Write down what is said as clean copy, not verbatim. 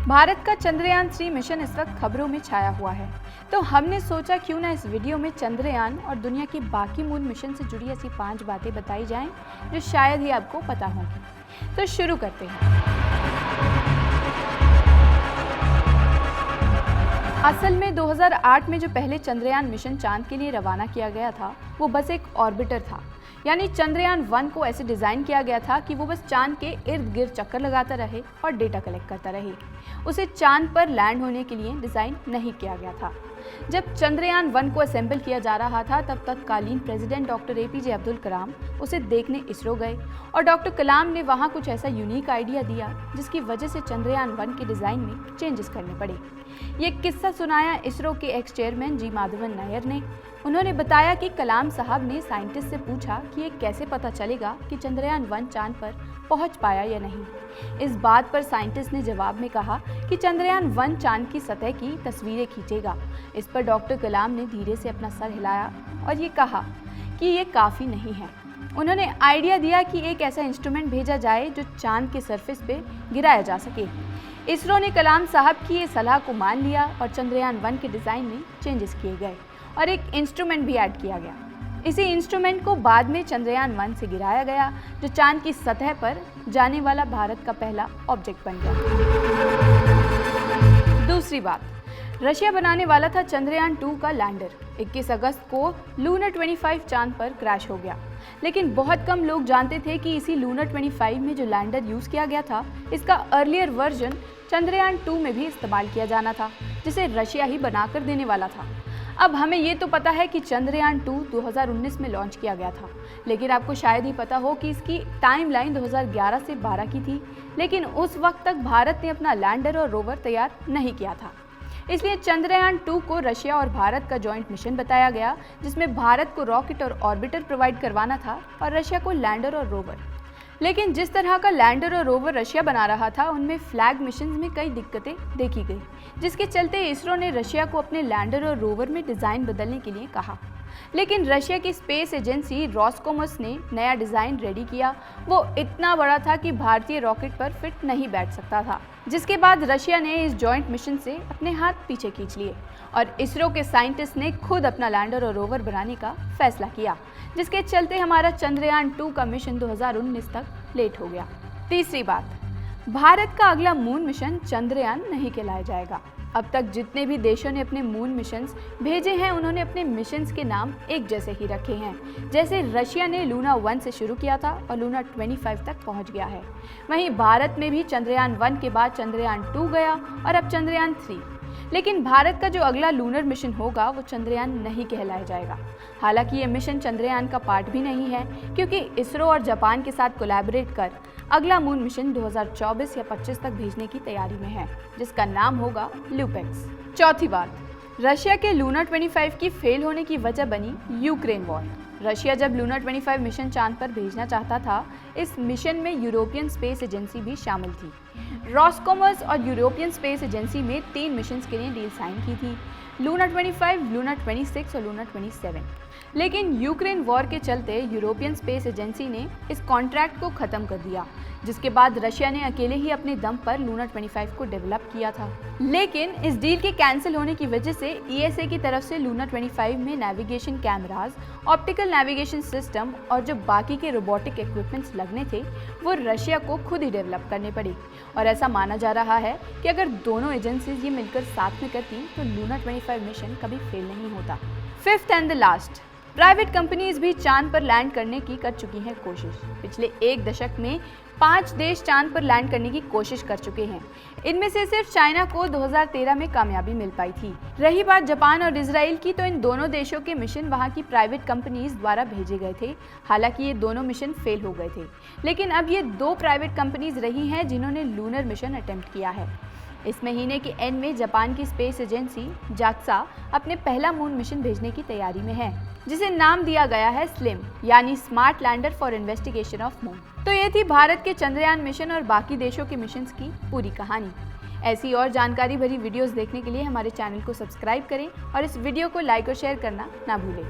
भारत का चंद्रयान 3 मिशन इस वक्त खबरों में छाया हुआ है, तो हमने सोचा क्यों ना इस वीडियो में चंद्रयान और दुनिया के बाकी मून मिशन से जुड़ी ऐसी 5 बातें बताई जाएं जो शायद ही आपको पता होंगी। तो शुरू करते हैं। असल में 2008 में जो पहले चंद्रयान मिशन चांद के लिए रवाना किया गया था, वो बस एक ऑर्बिटर था। यानी चंद्रयान 1 को ऐसे डिज़ाइन किया गया था कि वो बस चांद के इर्द गिर्द चक्कर लगाता रहे और डेटा कलेक्ट करता रहे। उसे चांद पर लैंड होने के लिए डिज़ाइन नहीं किया गया था। जब चंद्रयान 1 को असेंबल किया जा रहा था, तब तत्कालीन president doctor APJ Abdul Kalam उसे देखने इसरो गए और डॉक्टर कलाम ने वहाँ कुछ ऐसा यूनिक आइडिया दिया जिसकी वजह से चंद्रयान 1 के डिज़ाइन में चेंजेस करने पड़े। ये किस्सा सुनाया इसरो के एक्स चेयरमैन जी माधवन नायर ने। उन्होंने बताया कि कलाम साहब ने साइंटिस्ट से पूछा कि ये कैसे पता चलेगा कि चंद्रयान 1 चांद पर पहुंच पाया या नहीं। इस बात पर साइंटिस्ट ने जवाब में कहा कि चंद्रयान 1 चांद की सतह की तस्वीरें खींचेगा। इस पर डॉक्टर कलाम ने धीरे से अपना सर हिलाया और ये कहा कि ये काफ़ी नहीं है। उन्होंने आइडिया दिया कि एक ऐसा इंस्ट्रूमेंट भेजा जाए जो चांद के सरफेस पे गिराया जा सके। इसरो ने कलाम साहब की ये सलाह को मान लिया और चंद्रयान 1 के डिज़ाइन में चेंजेस किए गए और एक इंस्ट्रूमेंट भी ऐड किया गया। इसी इंस्ट्रूमेंट को बाद में चंद्रयान 1 से गिराया गया, जो चांद की सतह पर जाने वाला भारत का पहला ऑब्जेक्ट बन गया। दूसरी बात, रशिया बनाने वाला था चंद्रयान 2 का लैंडर। 21 अगस्त को लूनर 25 चांद पर क्रैश हो गया, लेकिन बहुत कम लोग जानते थे कि इसी लूनर 25 में जो लैंडर यूज़ किया गया था, इसका अर्लियर वर्जन चंद्रयान 2 में भी इस्तेमाल किया जाना था, जिसे रशिया ही बनाकर देने वाला था। अब हमें ये तो पता है कि चंद्रयान 2 2019 में लॉन्च किया गया था, लेकिन आपको शायद ही पता हो कि इसकी टाइमलाइन 2011 से 12 की थी, लेकिन उस वक्त तक भारत ने अपना लैंडर और रोवर तैयार नहीं किया था। इसलिए चंद्रयान 2 को रशिया और भारत का जॉइंट मिशन बताया गया, जिसमें भारत को रॉकेट और ऑर्बिटर प्रोवाइड करवाना था और रशिया को लैंडर और रोवर। लेकिन जिस तरह का लैंडर और रोवर रशिया बना रहा था, उनमें फ्लैग मिशंस में कई दिक्कतें देखी गई, जिसके चलते इसरो ने रशिया को अपने लैंडर और रोवर में डिज़ाइन बदलने के लिए कहा। लेकिन रशिया की स्पेस एजेंसी रॉसकोमोस ने नया डिज़ाइन रेडी किया। वो इतना बड़ा था कि भारतीय रॉकेट पर फिट नहीं बैठ सकता था, जिसके बाद रशिया ने इस जॉइंट मिशन से अपने हाथ पीछे खींच लिए और इसरो के साइंटिस्ट ने खुद अपना लैंडर और रोवर बनाने का फैसला किया, जिसके चलते हमारा चंद्रयान 2 का मिशन 2019 तक लेट हो गया। तीसरी बात, भारत का अगला मून मिशन चंद्रयान नहीं कहलाया जाएगा। अब तक जितने भी देशों ने अपने मून मिशंस भेजे हैं, उन्होंने अपने मिशंस के नाम एक जैसे ही रखे हैं। जैसे रशिया ने लूना 1 से शुरू किया था और लूना 25 तक पहुंच गया है, वहीं भारत में भी चंद्रयान 1 के बाद चंद्रयान 2 गया और अब चंद्रयान 3। लेकिन भारत का जो अगला लूनर मिशन होगा वो चंद्रयान नहीं कहलाया जाएगा। हालांकि ये मिशन चंद्रयान का पार्ट भी नहीं है, क्योंकि इसरो और जापान के साथ कोलैबोरेट कर अगला मून मिशन 2024 या 25 तक भेजने की तैयारी में है, जिसका नाम होगा ल्यूपेक्स। चौथी बात, रशिया के लूनर 25 की फेल होने की वजह बनी यूक्रेन वॉर। रशिया जब लूनर 25 मिशन चांद पर भेजना चाहता था, इस मिशन में यूरोपियन स्पेस एजेंसी भी शामिल थी। रॉसकोमोस और यूरोपियन स्पेस एजेंसी में 3 मिशंस के लिए डील साइन की थी, लूनर 25, लूनर 26 और लूनर 27। लेकिन यूक्रेन वॉर के चलते यूरोपियन स्पेस एजेंसी ने इस कॉन्ट्रैक्ट को ख़त्म कर दिया, जिसके बाद रशिया ने अकेले ही अपने दम पर लूनर 25 को डेवलप किया था। लेकिन इस डील के कैंसिल होने की वजह से ESA की तरफ से लूनर 25 में navigation cameras, optical navigation system और जो बाकी के रोबोटिक इक्विपमेंट्स लगने थे, वो रशिया को खुद ही डेवलप करने पड़े। और ऐसा माना जा रहा है कि अगर दोनों एजेंसीज ये मिलकर साथ में करती तो लूनर 25 मिशन कभी फेल नहीं होता। Fifth and the last, private companies भी चांद पर लैंड करने की कर चुकी हैं कोशिश। पिछले 1 दशक में 5 देश चांद पर लैंड करने की कोशिश कर चुके हैं। इनमें से सिर्फ चाइना को 2013 में कामयाबी मिल पाई थी। रही बात जापान और इजराइल की, तो इन दोनों देशों के मिशन वहां की प्राइवेट कंपनीज द्वारा भेजे गए थे। हालांकि ये दोनों मिशन फेल हो गए थे, लेकिन अब ये 2 प्राइवेट कंपनीज रही हैं जिन्होंने लूनर मिशन अटेम्प्ट किया है। इस महीने के एंड में जापान की स्पेस एजेंसी जाक्सा अपने पहला मून मिशन भेजने की तैयारी में है, जिसे नाम दिया गया है स्लिम, यानी smart lander for investigation of moon. तो ये थी भारत के चंद्रयान मिशन और बाकी देशों के मिशंस की पूरी कहानी। ऐसी और जानकारी भरी वीडियोस देखने के लिए हमारे चैनल को सब्सक्राइब करें और इस वीडियो को लाइक और शेयर करना ना भूलें।